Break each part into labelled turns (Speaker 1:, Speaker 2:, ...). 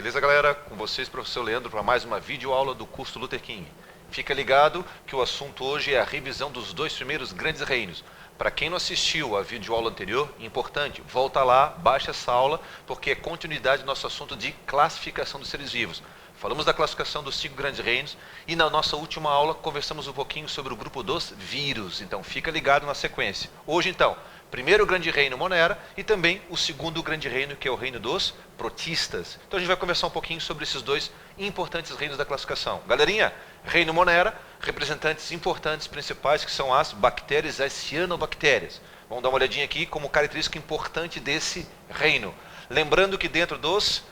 Speaker 1: Beleza, galera? Com vocês, professor Leandro, para mais uma videoaula do curso Luther King. Fica ligado que o assunto hoje é a revisão dos dois primeiros grandes reinos. Para quem não assistiu a videoaula anterior, importante, volta lá, baixa essa aula, porque é continuidade do nosso assunto de classificação dos seres vivos. Falamos da classificação dos 5 grandes reinos e na nossa última aula conversamos um pouquinho sobre o grupo dos vírus. Então fica ligado na sequência. Hoje, então, primeiro grande reino Monera e também o segundo grande reino, que é o reino dos protistas. Então a gente vai conversar um pouquinho sobre esses dois importantes reinos da classificação. Galerinha, reino Monera, representantes importantes principais que são as bactérias, as cianobactérias. Vamos dar uma olhadinha aqui como característica importante desse reino. Lembrando que dentro dos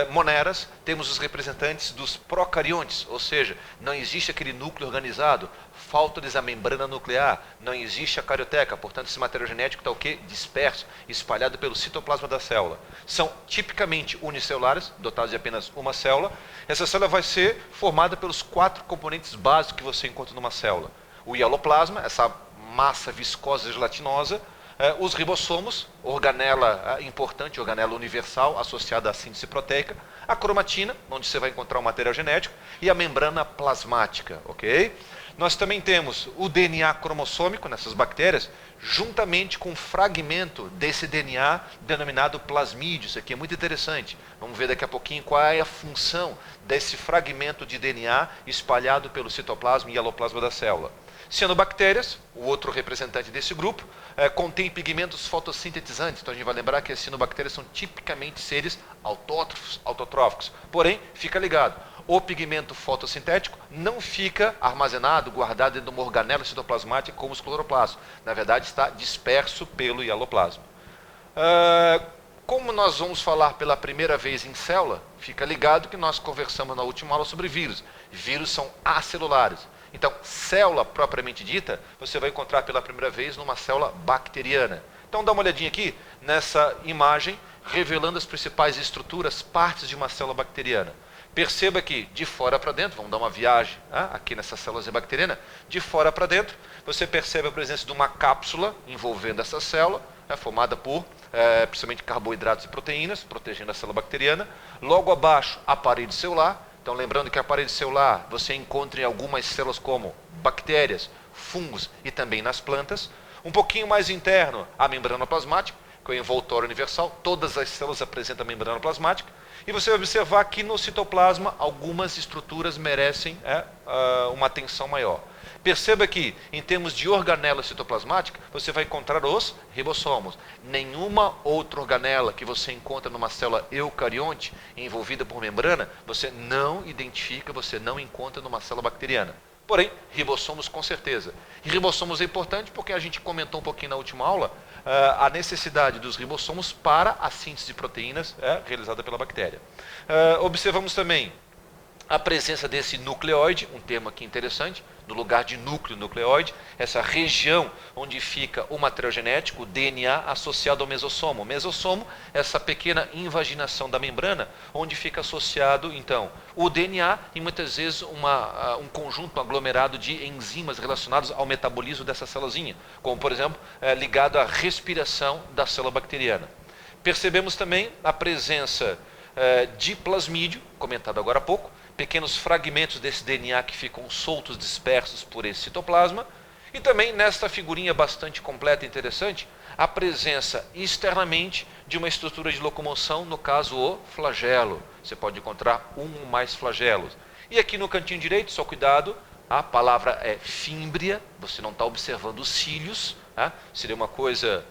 Speaker 1: moneras, temos os representantes dos procariontes, ou seja, não existe aquele núcleo organizado, falta-lhes a membrana nuclear, não existe a carioteca, portanto esse material genético está o quê? Disperso, espalhado pelo citoplasma da célula. São tipicamente unicelulares, dotados de apenas uma célula. Essa célula vai ser formada pelos 4 componentes básicos que você encontra numa célula. O hialoplasma, essa massa viscosa e gelatinosa, os ribossomos, organela importante, organela universal associada à síntese proteica, a cromatina, onde você vai encontrar o material genético, e a membrana plasmática, ok? Nós também temos o DNA cromossômico nessas bactérias, juntamente com um fragmento desse DNA denominado plasmídio. Isso aqui é muito interessante. Vamos ver daqui a pouquinho qual é a função desse fragmento de DNA espalhado pelo citoplasma e hialoplasma da célula. Cianobactérias, o outro representante desse grupo, contém pigmentos fotossintetizantes. Então a gente vai lembrar que as cianobactérias são tipicamente seres autótrofos, autotróficos. Porém, fica ligado, o pigmento fotossintético não fica armazenado, guardado dentro de uma organela citoplasmática como os cloroplastos. Na verdade, está disperso pelo hialoplasma. Como nós vamos falar pela primeira vez em célula, fica ligado que nós conversamos na última aula sobre vírus. Vírus são acelulares. Então, célula propriamente dita, você vai encontrar pela primeira vez numa célula bacteriana. Então, dá uma olhadinha aqui nessa imagem, revelando as principais estruturas, partes de uma célula bacteriana. Perceba que de fora para dentro, vamos dar uma viagem aqui nessa célula bacteriana, de fora para dentro, você percebe a presença de uma cápsula envolvendo essa célula, formada por principalmente carboidratos e proteínas, protegendo a célula bacteriana. Logo abaixo, a parede celular. Então, lembrando que a parede celular você encontra em algumas células como bactérias, fungos e também nas plantas. Um pouquinho mais interno, a membrana plasmática, que é o envoltório universal. Todas as células apresentam a membrana plasmática. E você vai observar que no citoplasma algumas estruturas merecem uma atenção maior. Perceba que, em termos de organela citoplasmática, você vai encontrar os ribossomos. Nenhuma outra organela que você encontra numa célula eucarionte envolvida por membrana, você não identifica, você não encontra numa célula bacteriana. Porém, ribossomos com certeza. E ribossomos é importante porque a gente comentou um pouquinho na última aula a necessidade dos ribossomos para a síntese de proteínas realizada pela bactéria. Observamos também a presença desse nucleóide, um termo aqui interessante, no lugar de núcleo, nucleóide, essa região onde fica o material genético, o DNA, associado ao mesossomo. O mesossomo, essa pequena invaginação da membrana, onde fica associado, então, o DNA e muitas vezes um conjunto aglomerado de enzimas relacionados ao metabolismo dessa célulazinha, como, por exemplo, ligado à respiração da célula bacteriana. Percebemos também a presença de plasmídio, comentado agora há pouco, pequenos fragmentos desse DNA que ficam soltos, dispersos por esse citoplasma. E também, nesta figurinha bastante completa e interessante, a presença externamente de uma estrutura de locomoção, no caso o flagelo. Você pode encontrar um ou mais flagelos. E aqui no cantinho direito, só cuidado, a palavra é fímbria, você não está observando os cílios, seria uma coisa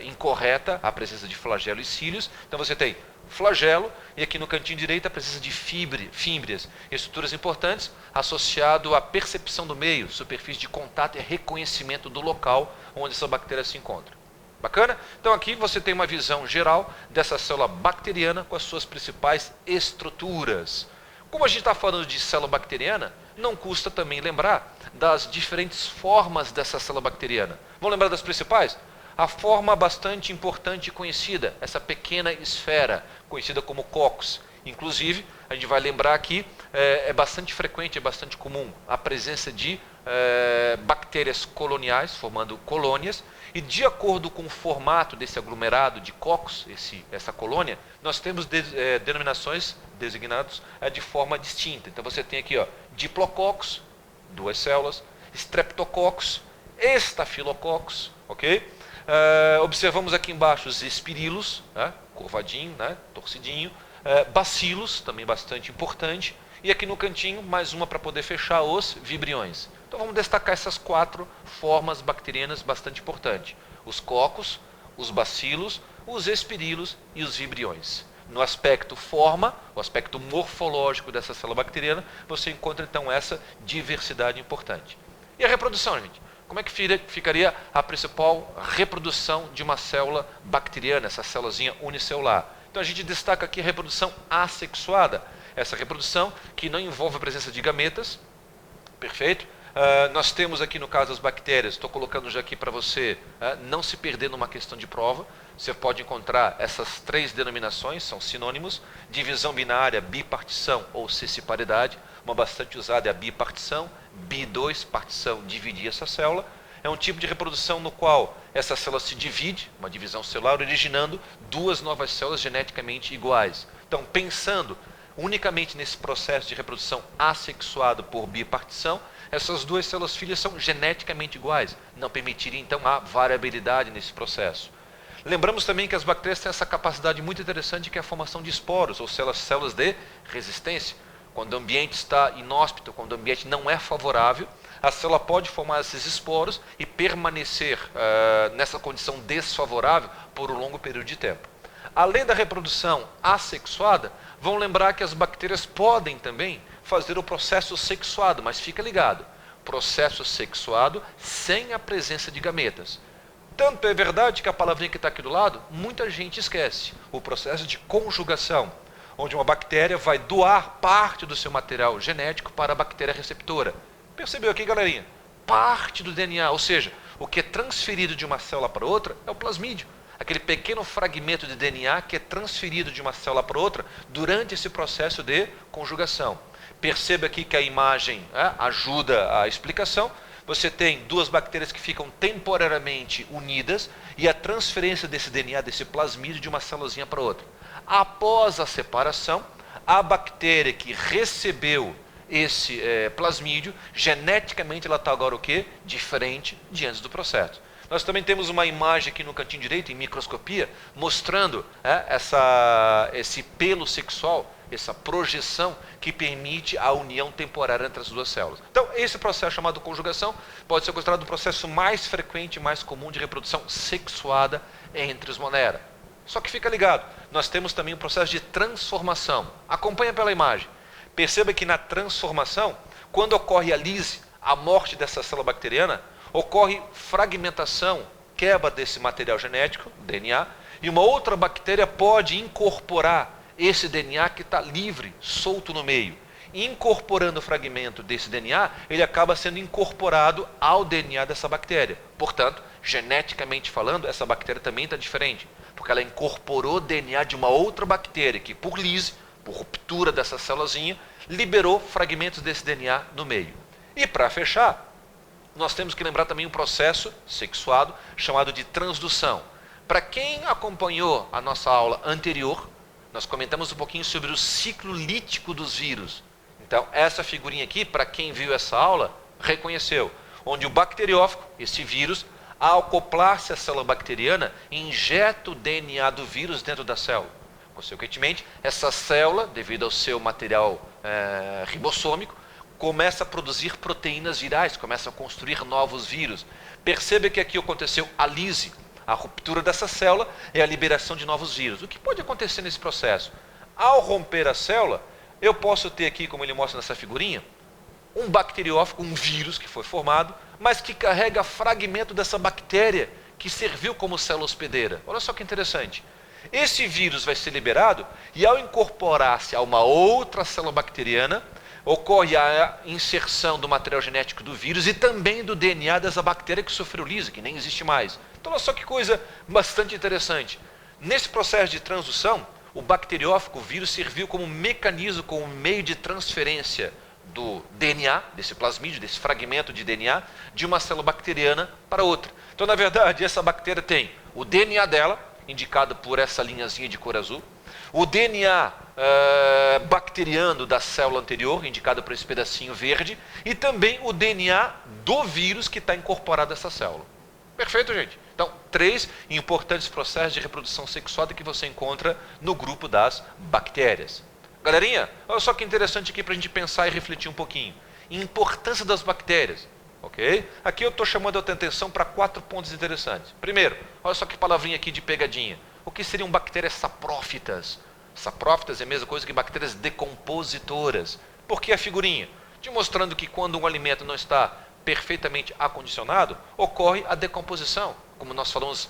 Speaker 1: incorreta a presença de flagelo e cílios. Então você tem flagelo, e aqui no cantinho direito a presença de fímbrias, estruturas importantes, associado à percepção do meio, superfície de contato e reconhecimento do local onde essa bactéria se encontra. Bacana? Então aqui você tem uma visão geral dessa célula bacteriana com as suas principais estruturas. Como a gente está falando de célula bacteriana, não custa também lembrar das diferentes formas dessa célula bacteriana. Vamos lembrar das principais? A forma bastante importante e conhecida, essa pequena esfera, conhecida como cocos. Inclusive, a gente vai lembrar aqui, é bastante frequente, é bastante comum a presença de bactérias coloniais, formando colônias, E de acordo com o formato desse aglomerado de cocos, essa colônia, nós temos denominações designadas de forma distinta. Então você tem aqui, ó, diplococos, 2 células, streptococcus, estafilococcus, ok? Observamos aqui embaixo os espirilos, né, curvadinho, né, torcidinho, bacilos, também bastante importante, e aqui no cantinho mais uma para poder fechar, os vibriões. Então vamos destacar essas 4 formas bacterianas bastante importantes: os cocos, os bacilos, os espirilos e os vibriões. No aspecto forma, o aspecto morfológico dessa célula bacteriana, você encontra então essa diversidade importante. E a reprodução, gente? Como é que ficaria a principal reprodução de uma célula bacteriana, essa célulazinha unicelular? Então a gente destaca aqui a reprodução assexuada, essa reprodução que não envolve a presença de gametas, perfeito? Nós temos aqui no caso as bactérias, estou colocando já aqui para você não se perder numa questão de prova, você pode encontrar essas 3 denominações, são sinônimos: divisão binária, bipartição ou sessiparidade. Uma bastante usada é a bipartição, bi2, partição, dividir essa célula. É um tipo de reprodução no qual essa célula se divide, uma divisão celular, originando 2 novas células geneticamente iguais. Então, pensando unicamente nesse processo de reprodução assexuado por bipartição, essas 2 células filhas são geneticamente iguais, não permitiria então a variabilidade nesse processo. Lembramos também que as bactérias têm essa capacidade muito interessante, que é a formação de esporos, ou células de resistência. Quando o ambiente está inóspito, quando o ambiente não é favorável, a célula pode formar esses esporos e permanecer nessa condição desfavorável por um longo período de tempo. Além da reprodução assexuada, vão lembrar que as bactérias podem também fazer o processo sexuado, mas fica ligado, processo sexuado sem a presença de gametas. Tanto é verdade que a palavrinha que está aqui do lado, muita gente esquece, o processo de conjugação, onde uma bactéria vai doar parte do seu material genético para a bactéria receptora. Percebeu aqui, galerinha? Parte do DNA, ou seja, o que é transferido de uma célula para outra é o plasmídio. Aquele pequeno fragmento de DNA que é transferido de uma célula para outra durante esse processo de conjugação. Perceba aqui que a imagem ajuda a explicação. Você tem 2 bactérias que ficam temporariamente unidas e a transferência desse DNA, desse plasmídio, de uma célulazinha para outra. Após a separação, a bactéria que recebeu esse plasmídio, geneticamente ela está agora o quê? Diferente de antes do processo. Nós também temos uma imagem aqui no cantinho direito, em microscopia, mostrando esse pelo sexual, essa projeção que permite a união temporária entre as 2 células. Então, esse processo chamado conjugação pode ser considerado o processo mais frequente e mais comum de reprodução sexuada entre os monera. Só que fica ligado, nós temos também o processo de transformação. Acompanha pela imagem. Perceba que na transformação, quando ocorre a lise, a morte dessa célula bacteriana, ocorre fragmentação, quebra desse material genético, DNA, e uma outra bactéria pode incorporar esse DNA que está livre, solto no meio. Incorporando o fragmento desse DNA, ele acaba sendo incorporado ao DNA dessa bactéria. Portanto, geneticamente falando, essa bactéria também está diferente, porque ela incorporou o DNA de uma outra bactéria que, por lise, por ruptura dessa célulazinha, liberou fragmentos desse DNA no meio. E para fechar, nós temos que lembrar também um processo sexuado chamado de transdução. Para quem acompanhou a nossa aula anterior, nós comentamos um pouquinho sobre o ciclo lítico dos vírus. Então, essa figurinha aqui, para quem viu essa aula, reconheceu, onde o bacteriófago, esse vírus, ao acoplar-se à célula bacteriana, injeta o DNA do vírus dentro da célula. Consequentemente, essa célula, devido ao seu material ribossômico, começa a produzir proteínas virais, começa a construir novos vírus. Perceba que aqui aconteceu a lise, a ruptura dessa célula e a liberação de novos vírus. O que pode acontecer nesse processo? Ao romper a célula, eu posso ter aqui, como ele mostra nessa figurinha, um bacteriófago, um vírus que foi formado, mas que carrega fragmento dessa bactéria que serviu como célula hospedeira. Olha só que interessante. Esse vírus vai ser liberado e, ao incorporar-se a uma outra célula bacteriana, ocorre a inserção do material genético do vírus e também do DNA dessa bactéria que sofreu lise, que nem existe mais. Então, olha só que coisa bastante interessante. Nesse processo de transdução, o bacteriófago, o vírus, serviu como mecanismo, como meio de transferência do DNA, desse plasmídio, desse fragmento de DNA, de uma célula bacteriana para outra. Então, na verdade, essa bactéria tem o DNA dela, indicado por essa linhazinha de cor azul, o DNA bacteriano da célula anterior, indicado por esse pedacinho verde, e também o DNA do vírus que está incorporado a essa célula. Perfeito, gente? Então, 3 importantes processos de reprodução sexuada que você encontra no grupo das bactérias. Galerinha, olha só que interessante aqui para a gente pensar e refletir um pouquinho. Importância das bactérias. Ok? Aqui eu estou chamando a atenção para 4 pontos interessantes. Primeiro, olha só que palavrinha aqui de pegadinha. O que seriam bactérias saprófitas? Saprófitas é a mesma coisa que bactérias decompositoras. Por que a figurinha? Te mostrando que quando um alimento não está perfeitamente acondicionado, ocorre a decomposição. Como nós falamos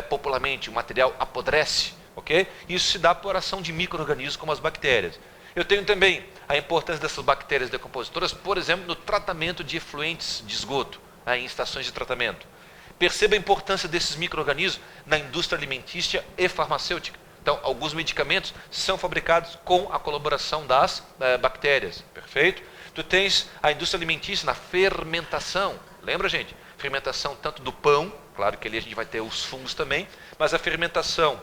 Speaker 1: popularmente, o material apodrece. Ok? Isso se dá por ação de micro-organismos como as bactérias. Eu tenho também a importância dessas bactérias decompositoras, por exemplo, no tratamento de efluentes de esgoto, em estações de tratamento. Perceba a importância desses micro-organismos na indústria alimentícia e farmacêutica. Então, alguns medicamentos são fabricados com a colaboração das bactérias. Perfeito? Tu tens a indústria alimentícia na fermentação. Lembra, gente? Fermentação tanto do pão, claro que ali a gente vai ter os fungos também, mas a fermentação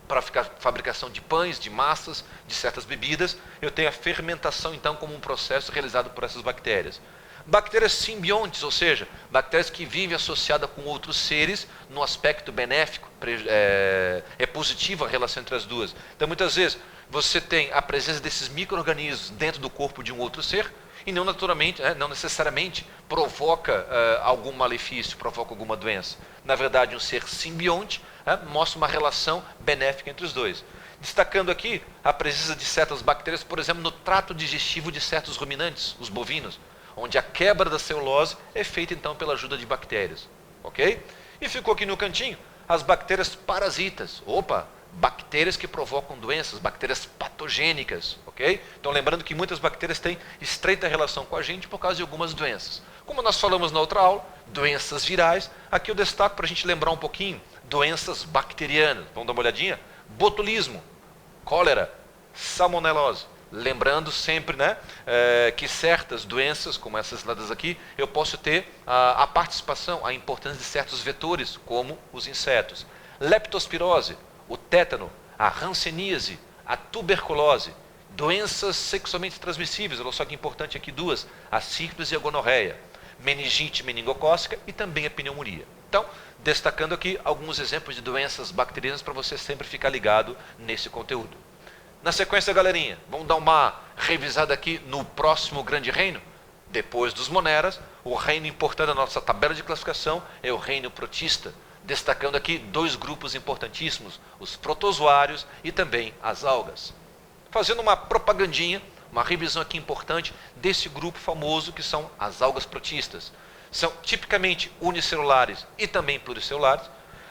Speaker 1: para a fabricação de pães, de massas, de certas bebidas, eu tenho a fermentação, então, como um processo realizado por essas bactérias. Bactérias simbiontes, ou seja, bactérias que vivem associadas com outros seres no aspecto benéfico, é positiva a relação entre as duas. Então, muitas vezes, você tem a presença desses micro-organismos dentro do corpo de um outro ser, e não naturalmente, não necessariamente provoca algum malefício, provoca alguma doença. Na verdade, um ser simbionte mostra uma relação benéfica entre os dois. Destacando aqui a presença de certas bactérias, por exemplo, no trato digestivo de certos ruminantes, os bovinos, onde a quebra da celulose é feita então pela ajuda de bactérias. Ok? E ficou aqui no cantinho as bactérias parasitas. Opa! Bactérias que provocam doenças, bactérias patogênicas, ok? Então, lembrando que muitas bactérias têm estreita relação com a gente por causa de algumas doenças. Como nós falamos na outra aula, doenças virais, aqui eu destaco para a gente lembrar um pouquinho, doenças bacterianas. Vamos dar uma olhadinha? Botulismo, cólera, salmonelose. Lembrando sempre, que certas doenças, como essas ladas aqui, eu posso ter a participação, a importância de certos vetores, como os insetos. Leptospirose, o tétano, a hanseníase, a tuberculose, doenças sexualmente transmissíveis, olha só que importante aqui 2, a sífilis e a gonorreia, meningite meningocócica e também a pneumonia. Então, destacando aqui alguns exemplos de doenças bacterianas para você sempre ficar ligado nesse conteúdo. Na sequência, galerinha, vamos dar uma revisada aqui no próximo grande reino? Depois dos moneras, o reino importante da nossa tabela de classificação é o reino protista, destacando aqui 2 grupos importantíssimos, os protozoários e também as algas. Fazendo uma propagandinha, uma revisão aqui importante desse grupo famoso que são as algas protistas. São tipicamente unicelulares e também pluricelulares,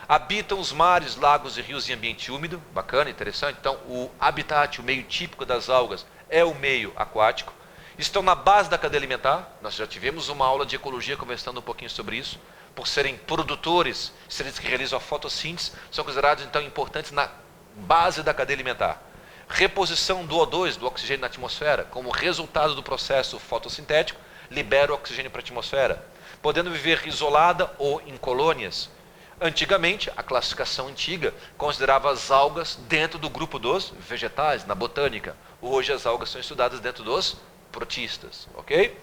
Speaker 1: habitam os mares, lagos e rios em ambiente úmido, bacana, interessante. Então, o habitat, o meio típico das algas é o meio aquático. Estão na base da cadeia alimentar, nós já tivemos uma aula de ecologia conversando um pouquinho sobre isso. Por serem produtores, seres que realizam a fotossíntese, são considerados então importantes na base da cadeia alimentar. Reposição do O2, do oxigênio na atmosfera, como resultado do processo fotossintético, libera o oxigênio para a atmosfera, podendo viver isolada ou em colônias. Antigamente, a classificação antiga considerava as algas dentro do grupo dos vegetais, na botânica. Hoje as algas são estudadas dentro dos protistas, ok?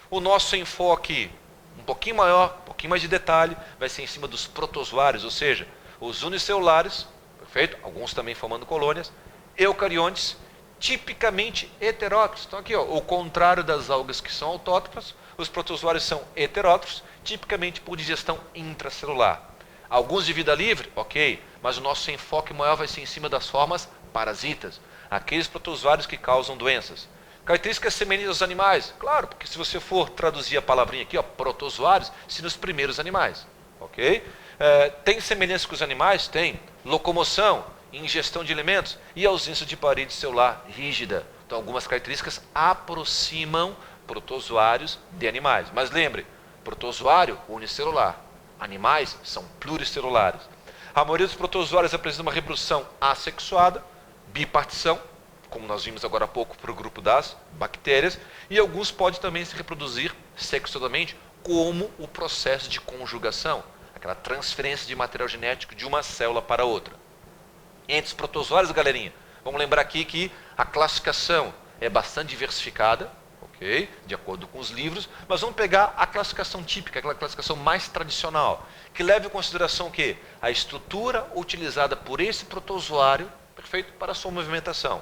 Speaker 1: O nosso enfoque um pouquinho maior, um pouquinho mais de detalhe, vai ser em cima dos protozoários, ou seja, os unicelulares, perfeito? Alguns também formando colônias, eucariontes, tipicamente heterótrofos. Então aqui, o contrário das algas que são autótrofas, os protozoários são heterótrofos, tipicamente por digestão intracelular. Alguns de vida livre, ok, mas o nosso enfoque maior vai ser em cima das formas parasitas, aqueles protozoários que causam doenças. Características semelhantes aos animais, claro, porque se você for traduzir a palavrinha aqui, protozoários, se nos primeiros animais, ok? Tem semelhança com os animais? Tem. Locomoção, ingestão de alimentos e ausência de parede celular rígida. Então, algumas características aproximam protozoários de animais. Mas lembre, protozoário unicelular, animais são pluricelulares. A maioria dos protozoários apresenta uma reprodução assexuada, bipartição, como nós vimos agora há pouco, para o grupo das bactérias, e alguns podem também se reproduzir sexualmente, como o processo de conjugação, aquela transferência de material genético de uma célula para outra. Entre os protozoários, galerinha, vamos lembrar aqui que a classificação é bastante diversificada, ok? De acordo com os livros, mas vamos pegar a classificação típica, aquela classificação mais tradicional, que leva em consideração o quê? A estrutura utilizada por esse protozoário, perfeito, para a sua movimentação.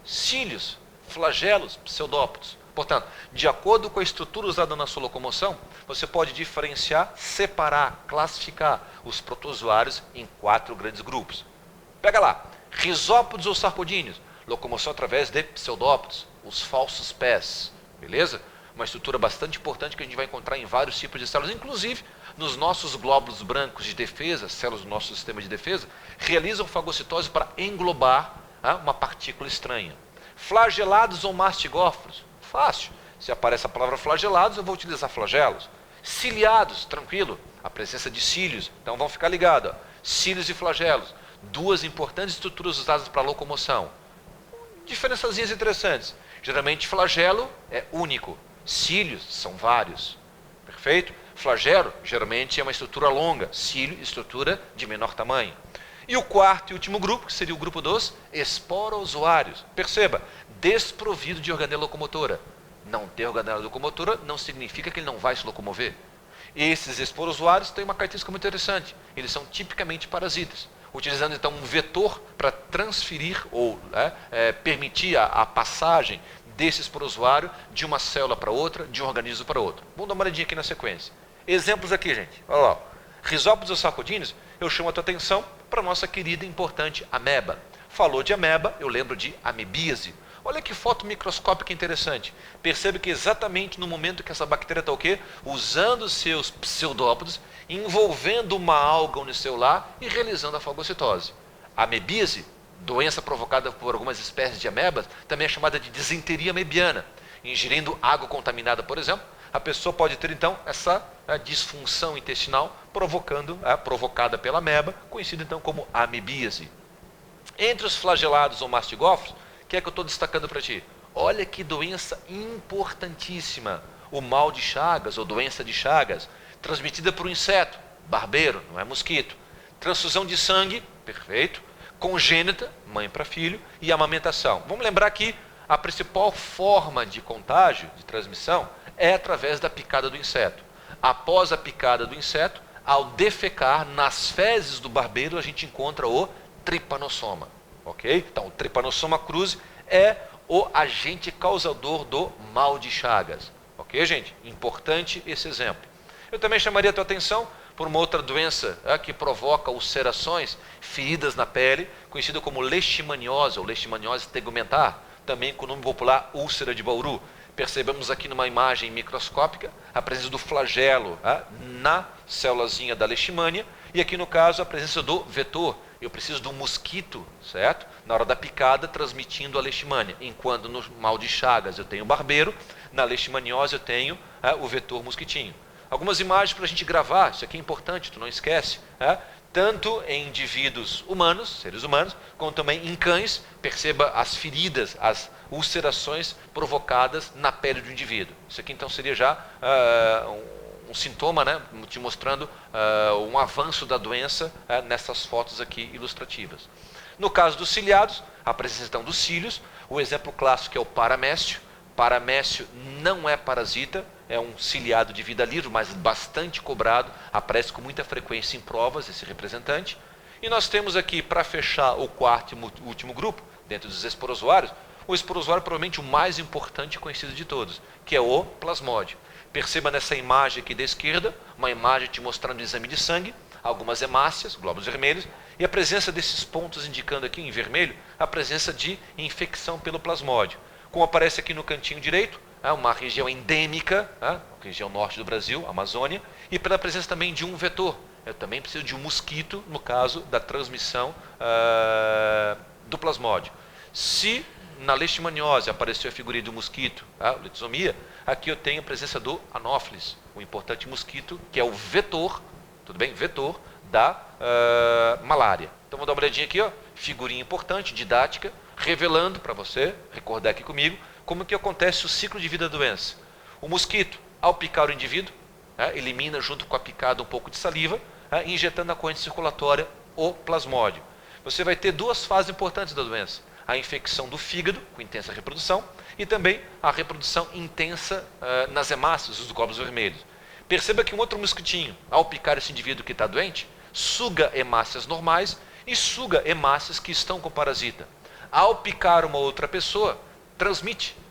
Speaker 1: Cílios, flagelos, pseudópodos. Portanto, de acordo com a estrutura usada na sua locomoção, você pode diferenciar, separar, classificar os protozoários em 4 grandes grupos. Pega lá, risópodos ou sarcodíneos, locomoção através de pseudópodos, os falsos pés, beleza? Uma estrutura bastante importante que a gente vai encontrar em vários tipos de células, inclusive nos nossos glóbulos brancos de defesa, células do nosso sistema de defesa, realizam fagocitose para englobar uma partícula estranha. Flagelados ou mastigóforos, fácil. Se aparece a palavra flagelados, eu vou utilizar flagelos. Ciliados, tranquilo, a presença de cílios, então vão ficar ligados. Cílios e flagelos, 2 importantes estruturas usadas para locomoção. Diferençazinhas interessantes. Geralmente flagelo é único, cílios são vários, perfeito? Flagelo geralmente é uma estrutura longa, cílio, estrutura de menor tamanho. E o quarto e último grupo, que seria o grupo dos esporozoários. Perceba, desprovido de organela locomotora. Não ter organela locomotora não significa que ele não vai se locomover. Esses esporozoários têm uma característica muito interessante. Eles são tipicamente parasitas, utilizando então um vetor para transferir ou permitir a passagem desse esporozoário de uma célula para outra, de um organismo para outro. Vamos dar uma olhadinha aqui na sequência. Exemplos aqui, gente. Olha lá. Risópodos ou sarcodíneos, eu chamo a tua atenção para a nossa querida e importante ameba. Falou de ameba, eu lembro de amebíase. Olha que foto microscópica interessante. Percebe que exatamente no momento que essa bactéria está o quê? Usando seus pseudópodos, envolvendo uma alga unicelular e realizando a fagocitose. A amebíase, doença provocada por algumas espécies de amebas, também é chamada de disenteria amebiana. Ingerindo água contaminada, por exemplo, a pessoa pode ter então essa disfunção intestinal provocada pela ameba, conhecida então como amebíase. Entre os flagelados ou mastigóforos, o que é que eu estou destacando para ti? Olha que doença importantíssima, o mal de Chagas ou doença de Chagas, transmitida por um inseto, barbeiro, não é mosquito. Transfusão de sangue, perfeito, congênita, mãe para filho, e amamentação. Vamos lembrar que a principal forma de contágio, de transmissão, é através da picada do inseto. Após a picada do inseto, ao defecar nas fezes do barbeiro, a gente encontra o tripanossoma. Ok? Então, o tripanossoma cruzi é o agente causador do mal de Chagas. Ok, gente? Importante esse exemplo. Eu também chamaria a tua atenção por uma outra doença que provoca ulcerações, feridas na pele, conhecida como leishmaniose ou leishmaniose tegumentar, também com o nome popular úlcera de Bauru. Percebemos aqui numa imagem microscópica a presença do flagelo na célulazinha da leishmania e aqui no caso a presença do vetor. Eu preciso de um mosquito, certo? Na hora da picada, transmitindo a leishmania. Enquanto no mal de Chagas eu tenho o barbeiro, na leishmaniose eu tenho o vetor mosquitinho. Algumas imagens para a gente gravar, isso aqui é importante, tu não esquece. Tanto em indivíduos humanos, seres humanos, como também em cães. Perceba as feridas, as ulcerações provocadas na pele do indivíduo. Isso aqui então seria já um sintoma, né, te mostrando um avanço da doença nessas fotos aqui ilustrativas. No caso dos ciliados, a presença então dos cílios, o exemplo clássico é o paramécio. Paramécio não é parasita, é um ciliado de vida livre, mas bastante cobrado, aparece com muita frequência em provas esse representante. E nós temos aqui, para fechar o quarto e último grupo, dentro dos esporozoários, o esporozoário provavelmente o mais importante e conhecido de todos, que é o plasmódio. Perceba nessa imagem aqui da esquerda, uma imagem te mostrando o exame de sangue, algumas hemácias, glóbulos vermelhos, e a presença desses pontos indicando aqui em vermelho a presença de infecção pelo plasmódio. Como aparece aqui no cantinho direito, uma região endêmica, região norte do Brasil, Amazônia, e pela presença também de um vetor. Eu também preciso de um mosquito, no caso da transmissão do plasmódio. Se na leishmaniose apareceu a figurinha do mosquito, litosomia, aqui eu tenho a presença do anófeles, o importante mosquito, que é o vetor, tudo bem? Vetor da malária. Então vou dar uma olhadinha aqui, ó, figurinha importante, didática, revelando para você, recordar aqui comigo, como que acontece o ciclo de vida da doença. O mosquito, ao picar o indivíduo, elimina junto com a picada um pouco de saliva, injetando na corrente circulatória o plasmódio. Você vai ter duas fases importantes da doença. A infecção do fígado, com intensa reprodução, e também a reprodução intensa nas hemácias, os glóbulos vermelhos. Perceba que um outro mosquitinho, ao picar esse indivíduo que está doente, suga hemácias normais e suga hemácias que estão com parasita. Ao picar uma outra pessoa,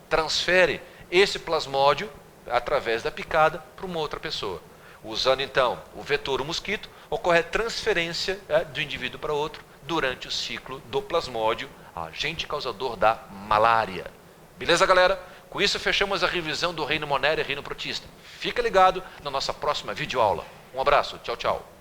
Speaker 1: transfere esse plasmódio através da picada para uma outra pessoa. Usando então o vetor, o mosquito, ocorre a transferência do indivíduo para outro durante o ciclo do plasmódio, agente causador da malária. Beleza, galera? Com isso fechamos a revisão do reino Monera e reino protista. Fica ligado na nossa próxima videoaula. Um abraço, tchau, tchau.